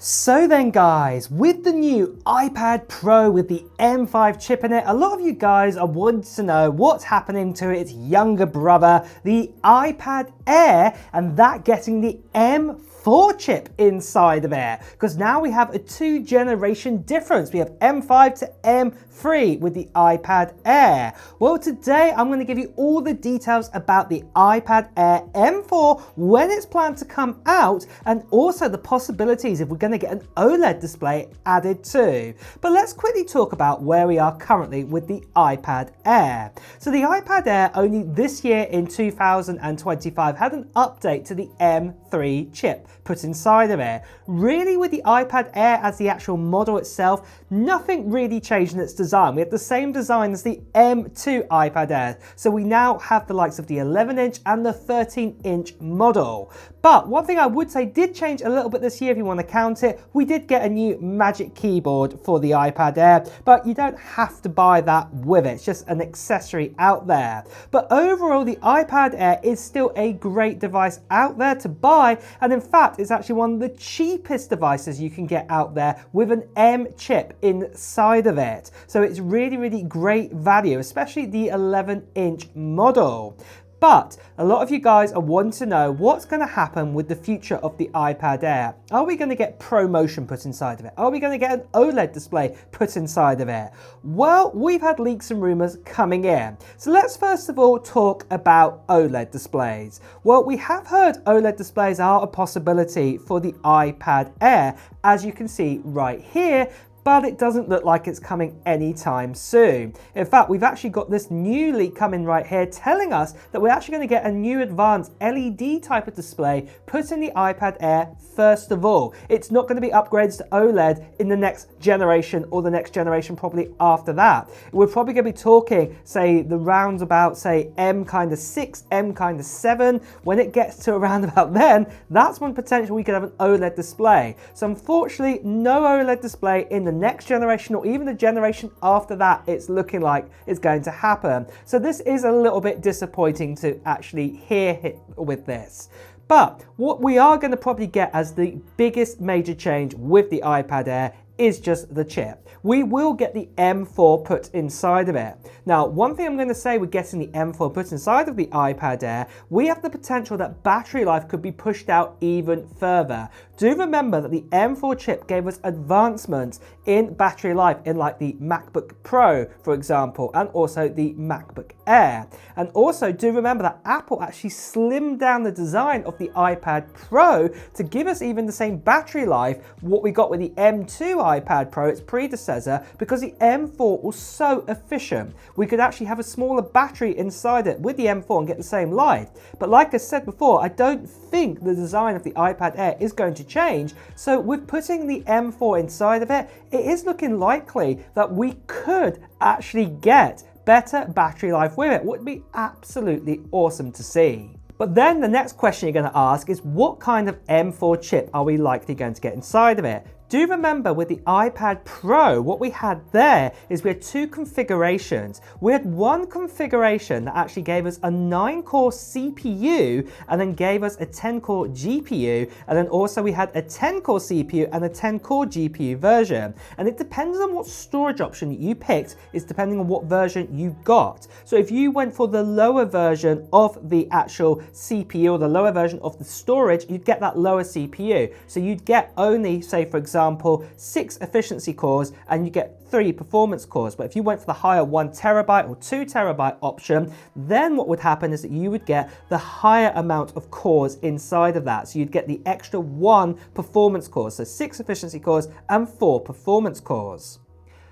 So then guys, with the new iPad Pro with the M5 chip in it, a lot of you guys are wanting to know what's happening to its younger brother, the iPad Air, and that getting the M4 chip inside of it. Because now we have a 2-generation difference. We have M5 to M3 with the iPad Air. Well, today I'm going to give you all the details about the iPad Air M4, when it's planned to come out, and also the possibilities if we're going to get an OLED display added too. But let's quickly talk about where we are currently with the iPad Air. So the iPad Air only this year in 2025 had an update to the M3 chip put inside of it. Really, with the iPad Air as the actual model itself, nothing really changed in its design. We have the same design as the M2 iPad Air. So we now have the likes of the 11-inch and the 13-inch model. But one thing I would say did change a little bit this year if you want to count it. We did get a new Magic Keyboard for the iPad Air, but you don't have to buy that with it. It's just an accessory out there. But overall, the iPad Air is still a great device out there to buy, and in fact, it's actually one of the cheapest devices you can get out there with an M chip inside of it. So it's really, really great value, especially the 11-inch model. But a lot of you guys are wanting to know what's going to happen with the future of the iPad Air. Are we going to get ProMotion put inside of it? Are we going to get an OLED display put inside of it? Well, we've had leaks and rumors coming in. So let's first of all talk about OLED displays. Well, we have heard OLED displays are a possibility for the iPad Air, as you can see right here, but it doesn't look like it's coming anytime soon. In fact, we've actually got this new leak coming right here telling us that we're actually going to get a new advanced LED type of display put in the iPad Air first of all. It's not going to be upgraded to OLED in the next generation or the next generation probably after that. We're probably going to be talking, say, the rounds about, say, M6, M7. When it gets to around about then, that's when potentially we could have an OLED display. So unfortunately, no OLED display in the next generation or even the generation after that it's looking like it's going to happen. So this is a little bit disappointing to actually hear with this. But what we are going to probably get as the biggest major change with the iPad Air is just the chip. We will get the M4 put inside of it. Now, one thing I'm going to say with getting the M4 put inside of the iPad Air, we have the potential that battery life could be pushed out even further. Do remember that the M4 chip gave us advancements in battery life in like the MacBook Pro, for example, and also the MacBook Air. And also do remember that Apple actually slimmed down the design of the iPad Pro to give us even the same battery life what we got with the M2 iPad Pro, its predecessor, because the M4 was so efficient. We could actually have a smaller battery inside it with the M4 and get the same life. But like I said before, I don't think the design of the iPad Air is going to change. So with putting the M4 inside of it, it is looking likely that we could actually get better battery life with it. Would be absolutely awesome to see. But then the next question you're going to ask is, what kind of M4 chip are we likely going to get inside of it? Do remember with the iPad Pro, what we had there is we had two configurations. We had one configuration that actually gave us a 9-core CPU and then gave us a 10-core GPU, and then also we had a 10-core CPU and a 10-core GPU version. And it depends on what storage option you picked, is depending on what version you got. So if you went for the lower version of the actual CPU or the lower version of the storage, you'd get that lower CPU. So you'd get only, say for example, 6 efficiency cores and you get 3 performance cores. But if you went for the higher 1 terabyte or 2 terabyte option, then what would happen is that you would get the higher amount of cores inside of that. So you'd get the extra 1 performance core, so 6 efficiency cores and 4 performance cores.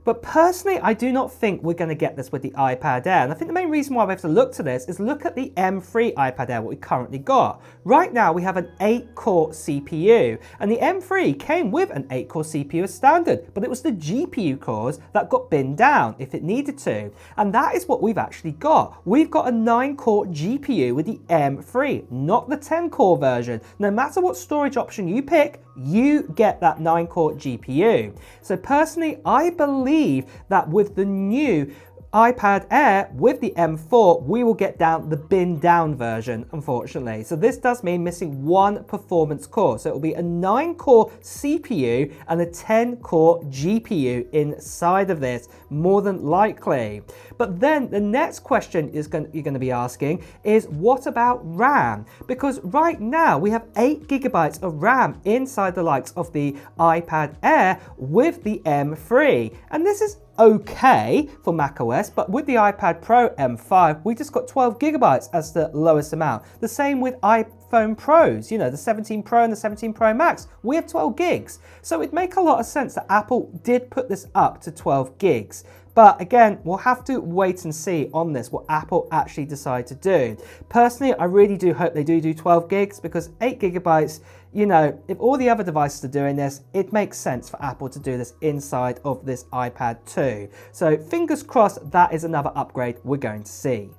But personally, I do not think we're going to get this with the iPad Air. And I think the main reason why we have to look to this is look at the M3 iPad Air, what we currently got. Right now, we have an 8-core CPU. And the M3 came with an 8-core CPU as standard, but it was the GPU cores that got binned down if it needed to. And that is what we've actually got. We've got a 9-core GPU with the M3, not the 10-core version. No matter what storage option you pick, you get that 9-core GPU. So personally, I believe that with the new iPad Air with the M4, we will get down the bin down version, unfortunately. So this does mean missing one performance core. So it will be a 9-core CPU and a 10-core GPU inside of this, more than likely. But then the next question you're going to be asking is, what about RAM? Because right now we have 8 gigabytes of RAM inside the likes of the iPad Air with the M3. And this is okay for macOS, but with the iPad Pro M5, we just got 12 gigabytes as the lowest amount. The same with iPhone Pros, you know, the 17 Pro and the 17 Pro Max, we have 12 gigs. So it'd make a lot of sense that Apple did put this up to 12 gigs. But again, we'll have to wait and see on this, what Apple actually decide to do. Personally, I really do hope they do 12 gigs, because 8 gigabytes, you know, if all the other devices are doing this, it makes sense for Apple to do this inside of this iPad too. So fingers crossed that is another upgrade we're going to see.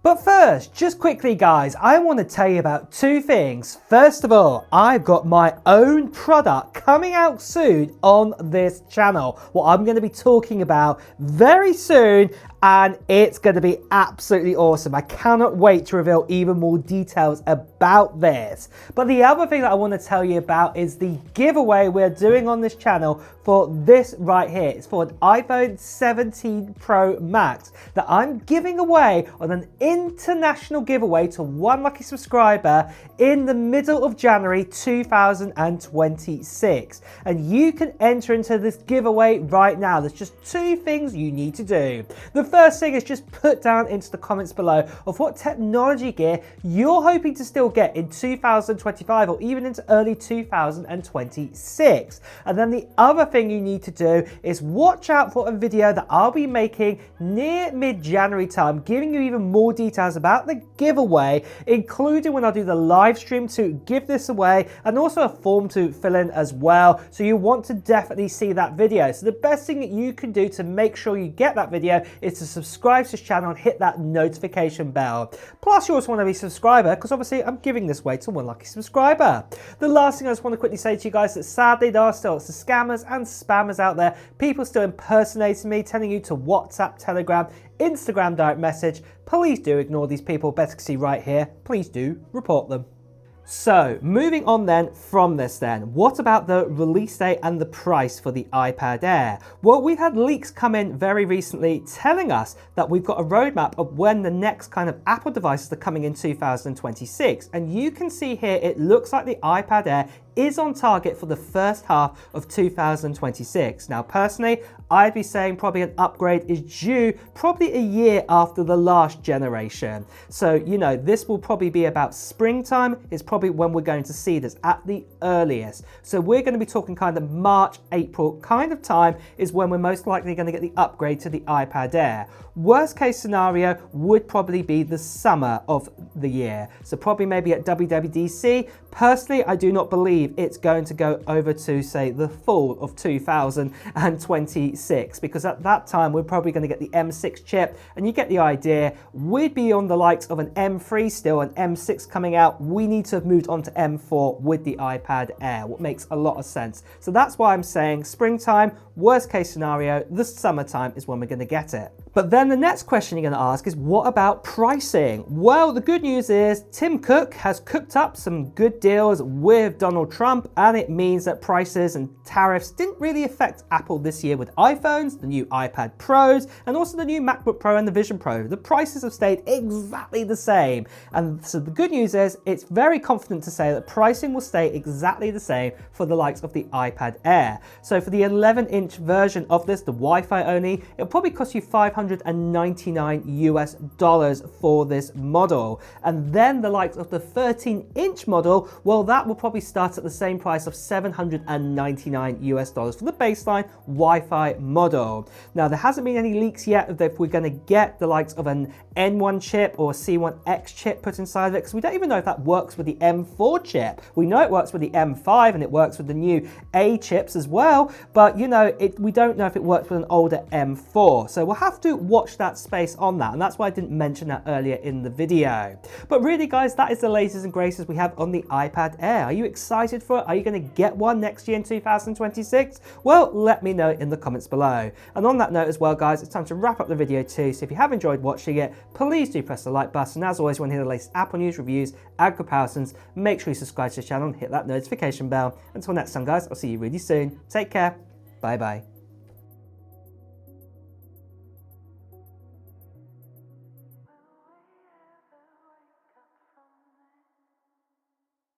But first, just quickly guys, I want to tell you about two things. First of all, I've got my own product coming out soon on this channel, what I'm going to be talking about very soon, and it's going to be absolutely awesome. I cannot wait to reveal even more details about this. But the other thing that I want to tell you about is the giveaway we're doing on this channel for this right here. It's for an iPhone 17 Pro Max that I'm giving away on an international giveaway to one lucky subscriber in the middle of January 2026. And you can enter into this giveaway right now. There's just two things you need to do. The first thing is just put down into the comments below of what technology gear you're hoping to still get in 2025 or even into early 2026. And then the other thing you need to do is watch out for a video that I'll be making near mid-January time, giving you even more details about the giveaway, including when I do the live stream to give this away, and also a form to fill in as well. So you want to definitely see that video. So the best thing that you can do to make sure you get that video is to subscribe to this channel and hit that notification bell. Plus you also want to be a subscriber, because obviously I'm giving this away to one lucky subscriber. The last thing I just want to quickly say to you guys is that sadly there are still lots of scammers and spammers out there, people still impersonating me, telling you to WhatsApp, Telegram, Instagram direct message. Please do ignore these people, better see right here, please do report them. So moving on then from this then, what about the release date and the price for the iPad Air? Well, we've had leaks come in very recently telling us that we've got a roadmap of when the next kind of Apple devices are coming in 2026. And you can see here, it looks like the iPad Air is on target for the first half of 2026. Now personally, I'd be saying probably an upgrade is due probably a year after the last generation. So, you know, this will probably be about springtime is probably when we're going to see this at the earliest. So we're going to be talking kind of March, April kind of time is when we're most likely going to get the upgrade to the iPad Air. Worst case scenario would probably be the summer of the year. So probably maybe at WWDC. Personally, I do not believe it's going to go over to, say, the fall of 2026, because at that time we're probably going to get the M6 chip, and you get the idea. We'd be on the likes of an M3 still, an M6 coming out. We need to have moved on to M4 with the iPad Air, what makes a lot of sense. So that's why I'm saying springtime, worst case scenario, the summertime is when we're going to get it. But then the next question you're going to ask is, what about pricing? Well, the good news is Tim Cook has cooked up some good deals with Donald Trump, and it means that prices and tariffs didn't really affect Apple this year with iPhones, the new iPad Pros, and also the new MacBook Pro and the Vision Pro. The prices have stayed exactly the same. And so the good news is it's very confident to say that pricing will stay exactly the same for the likes of the iPad Air. So for the 11-inch version of this, the Wi-Fi only, it'll probably cost you $599 US for this model. And then the likes of the 13-inch model, well, that will probably start at the same price of $799 US for the baseline Wi-Fi model. Now, there hasn't been any leaks yet of if we're going to get the likes of an N1 chip or a C1X chip put inside of it, because we don't even know if that works with the M4 chip. We know it works with the M5 and it works with the new A chips as well, but you know, we don't know if it works with an older M4. So we'll have to watch that space on that, and that's why I didn't mention that earlier in the video. But really guys, that is the latest and greatest we have on the iPad Air. Are you excited excited for it? Are you going to get one next year in 2026? Well, let me know in the comments below. And on that note as well, guys, it's time to wrap up the video too. So if you have enjoyed watching it, please do press the like button. As always, when you hear the latest Apple news, reviews, and comparisons, make sure you subscribe to the channel and hit that notification bell. Until next time, guys, I'll see you really soon. Take care. Bye bye.